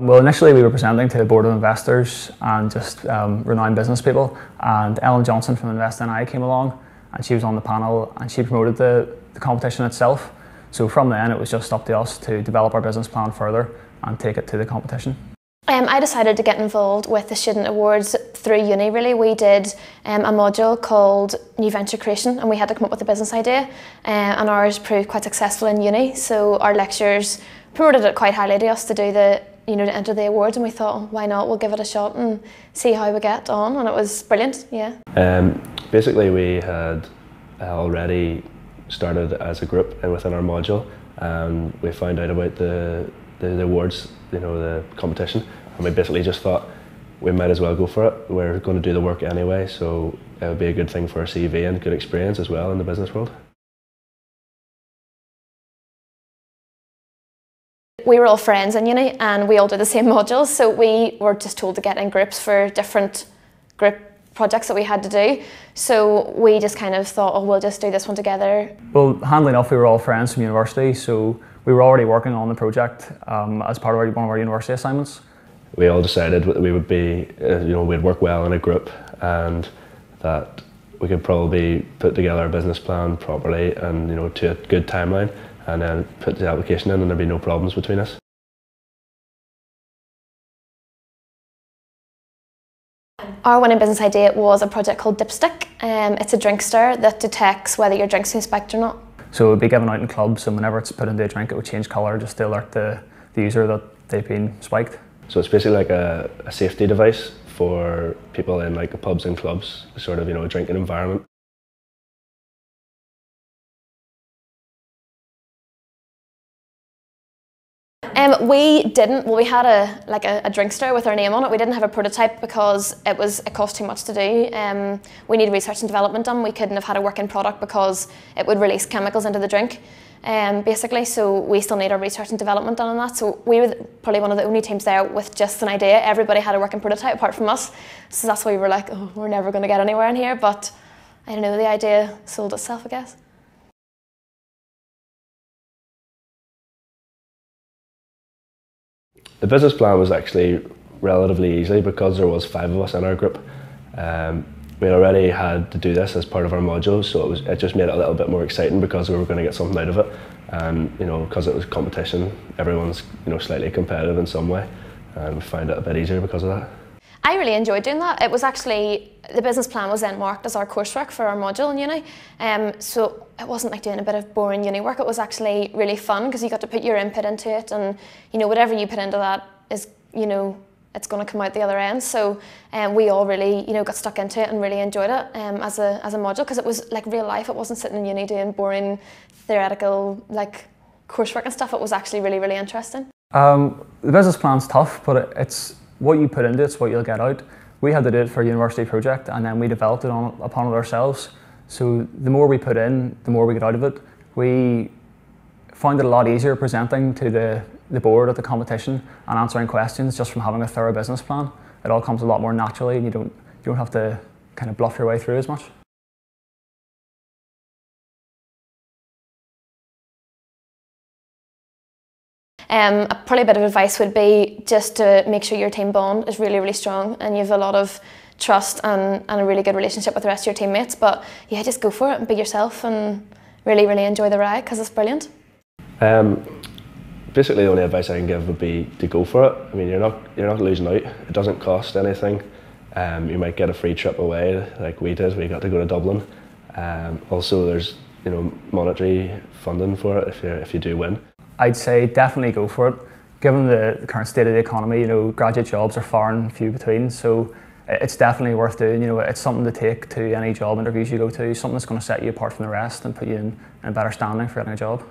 Well, initially we were presenting to a board of investors and just renowned business people, and Ellen Johnson from Invest NI came along and she was on the panel and she promoted the competition itself. So from then it was just up to us to develop our business plan further and take it to the competition. I decided to get involved with the Student Awards through uni really. We did a module called New Venture Creation and we had to come up with a business idea, and ours proved quite successful in uni, so our lecturers promoted it quite highly to us to do to enter the awards, and we thought, oh, why not, we'll give it a shot and see how we get on, and it was brilliant, yeah. Basically we had already started as a group and within our module, and we found out about the awards, the competition, and we basically just thought we might as well go for it. We're going to do the work anyway, so it would be a good thing for our CV and good experience as well in the business world. We were all friends in uni and we all did the same modules, so we were just told to get in groups for different group projects that we had to do. So we just kind of thought, oh, we'll just do this one together. Well, handily enough, we were all friends from university, so we were already working on the project as part of one of our university assignments. We all decided that we would be, we'd work well in a group and that we could probably put together a business plan properly and to a good timeline, and then put the application in and there'd be no problems between us. Our winning business idea was a project called Dipstick. It's a drink stir that detects whether your drink's been spiked or not. So it would be given out in clubs, and whenever it's put into a drink it would change colour just to alert the user that they've been spiked. So it's basically like a safety device for people in like the pubs and clubs, sort of a drinking environment. We had a drink stir with our name on it. We didn't have a prototype because it cost too much to do. We needed research and development done. We couldn't have had a working product because it would release chemicals into the drink, basically. So we still need our research and development done on that. So we were probably one of the only teams there with just an idea. Everybody had a working prototype apart from us. So that's why we were like, oh, we're never going to get anywhere in here. But I don't know, the idea sold itself, I guess. The business plan was actually relatively easy because there was 5 of us in our group. We already had to do this as part of our module, so it just made it a little bit more exciting because we were going to get something out of it, and because it was competition, everyone's slightly competitive in some way, and we found it a bit easier because of that. I really enjoyed doing that. It was actually, the business plan was then marked as our coursework for our module in uni. So it wasn't like doing a bit of boring uni work, it was actually really fun because you got to put your input into it, and whatever you put into that is, it's going to come out the other end. So we all really, got stuck into it and really enjoyed it as a module, because it was like real life. It wasn't sitting in uni doing boring theoretical like coursework and stuff. It was actually really, really interesting. The business plan's tough, but it's what you put into it's what you'll get out. We had to do it for a university project and then we developed it upon it ourselves. So the more we put in, the more we get out of it. We found it a lot easier presenting to the board at the competition and answering questions just from having a thorough business plan. It all comes a lot more naturally, and you don't have to kind of bluff your way through as much. Probably a bit of advice would be just to make sure your team bond is really, really strong and you have a lot of trust and a really good relationship with the rest of your teammates. But yeah, just go for it and be yourself and really, really enjoy the ride because it's brilliant. Basically the only advice I can give would be to go for it. I mean, you're not losing out. It doesn't cost anything. You might get a free trip away like we did. We got to go to Dublin. Also there's monetary funding for it if you do win. I'd say definitely go for it. Given the current state of the economy, graduate jobs are far and few between, so it's definitely worth doing. It's something to take to any job interviews you go to, something that's going to set you apart from the rest and put you in a better standing for getting a job.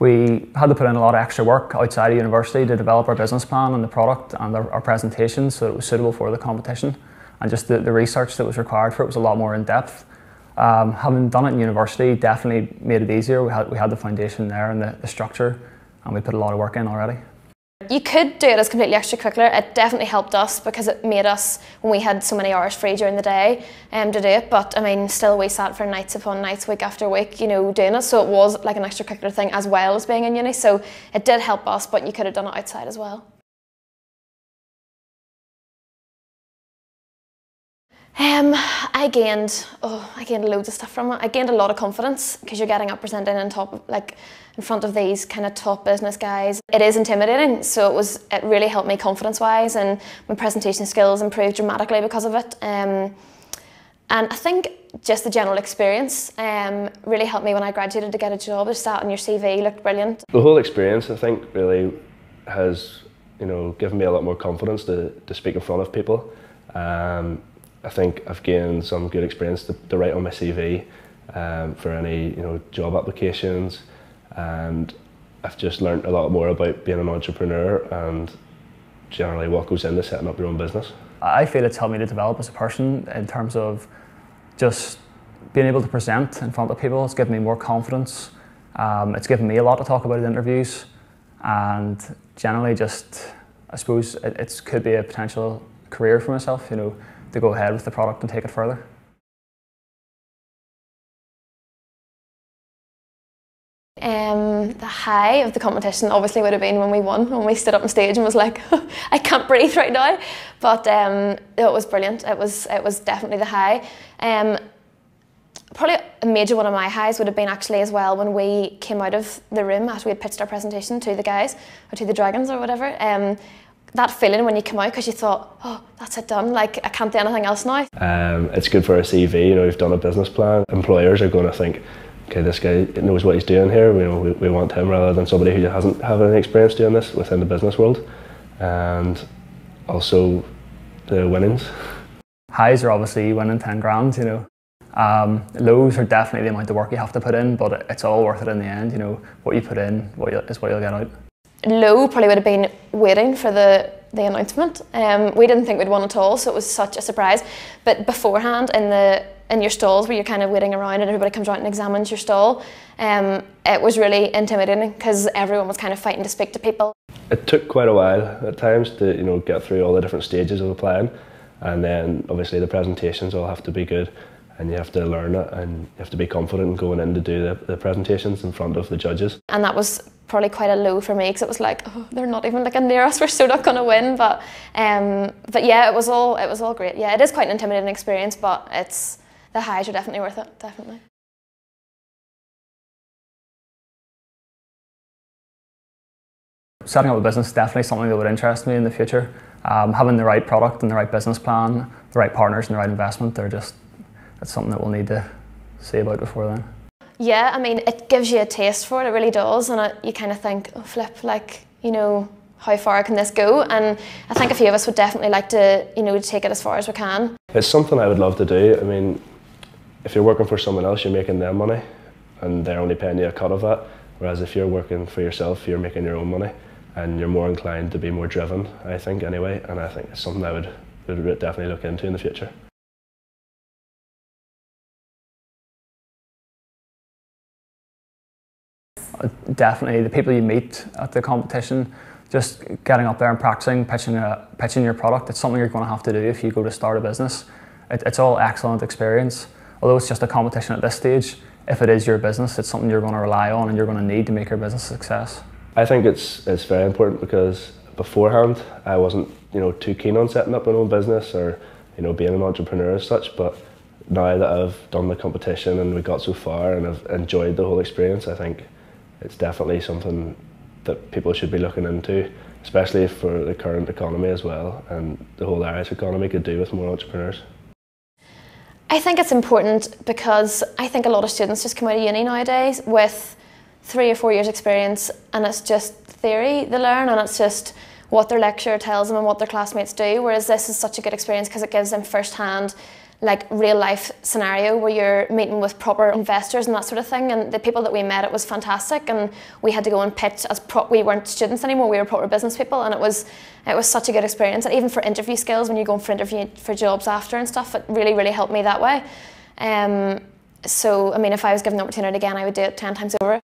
We had to put in a lot of extra work outside of university to develop our business plan and the product and our presentation so that it was suitable for the competition. And just the research that was required for it was a lot more in depth. Having done it in university definitely made it easier. We had the foundation there and the structure, and we put a lot of work in already. You could do it as completely extracurricular. It definitely helped us because it made us, when we had so many hours free during the day, to do it. But I mean, still we sat for nights upon nights, week after week, you know, doing it. So it was like an extracurricular thing as well as being in uni. So it did help us, but you could have done it outside as well. I gained loads of stuff from it. I gained a lot of confidence because you're getting up presenting in front of these kind of top business guys. It is intimidating, so it really helped me confidence-wise, and my presentation skills improved dramatically because of it. And I think just the general experience really helped me when I graduated to get a job. Just that on your CV looked brilliant. The whole experience, I think, really has, you know, given me a lot more confidence to speak in front of people. I think I've gained some good experience to write on my CV for any, you know, job applications, and I've just learnt a lot more about being an entrepreneur and generally what goes into setting up your own business. I feel it's helped me to develop as a person in terms of just being able to present in front of people. It's given me more confidence. It's given me a lot to talk about in interviews, and generally just, I suppose it could be a potential career for myself, you know, to go ahead with the product and take it further. The high of the competition obviously would have been when we won, when we stood up on stage and was like, I can't breathe right now. But it was brilliant. It was definitely the high. Probably a major one of my highs would have been actually as well when we came out of the room after we had pitched our presentation to the guys, or to the Dragons or whatever. That feeling when you come out because you thought, oh, that's it done, like I can't do anything else now. It's good for a CV, you know, you've done a business plan. Employers are going to think, okay, this guy knows what he's doing here, we want him rather than somebody who hasn't had any experience doing this within the business world. And also the winnings. Highs are obviously winning 10 grand, you know. Lows are definitely the amount of work you have to put in, but it's all worth it in the end, you know. What you put in is what you'll get out. Low probably would have been waiting for the announcement. We didn't think we'd won at all, so it was such a surprise. But beforehand, in your stalls where you're kind of waiting around and everybody comes out and examines your stall, it was really intimidating because everyone was kind of fighting to speak to people. It took quite a while at times to, you know, get through all the different stages of applying, and then obviously the presentations all have to be good, and you have to learn it, and you have to be confident in going in to do the presentations in front of the judges. And that was probably quite a low for me because it was like, oh, they're not even looking near us, we're so not going to win. But yeah, it was all great. Yeah, it is quite an intimidating experience, but the highs are definitely worth it, definitely. Setting up a business is definitely something that would interest me in the future. Having the right product and the right business plan, the right partners and the right investment, that's something that we'll need to see about before then. Yeah, I mean, it gives you a taste for it, it really does, and you kind of think, oh flip, like, you know, how far can this go? And I think a few of us would definitely like to, you know, take it as far as we can. It's something I would love to do. I mean, if you're working for someone else, you're making their money, and they're only paying you a cut of that, whereas if you're working for yourself, you're making your own money, and you're more inclined to be more driven, I think, anyway, and I think it's something I would definitely look into in the future. Definitely the people you meet at the competition, just getting up there and practicing, pitching your product, it's something you're going to have to do if you go to start a business. It's all excellent experience. Although it's just a competition at this stage, if it is your business, it's something you're going to rely on and you're going to need to make your business a success. I think it's very important because beforehand I wasn't, you know, too keen on setting up my own business or, you know, being an entrepreneur as such, but now that I've done the competition and we got so far and I've enjoyed the whole experience, I think it's definitely something that people should be looking into, especially for the current economy as well, and the whole Irish economy could do with more entrepreneurs. I think it's important because I think a lot of students just come out of uni nowadays with 3 or 4 years experience, and it's just theory they learn, and it's just what their lecturer tells them and what their classmates do, whereas this is such a good experience because it gives them first-hand, like, real life scenario where you're meeting with proper investors and that sort of thing. And the people that we met, it was fantastic, and we had to go and pitch as we weren't students anymore, we were proper business people, and it was such a good experience. And even for interview skills, when you're going for interview for jobs after and stuff, it really helped me that way. So I mean, if I was given the opportunity again, I would do it 10 times over.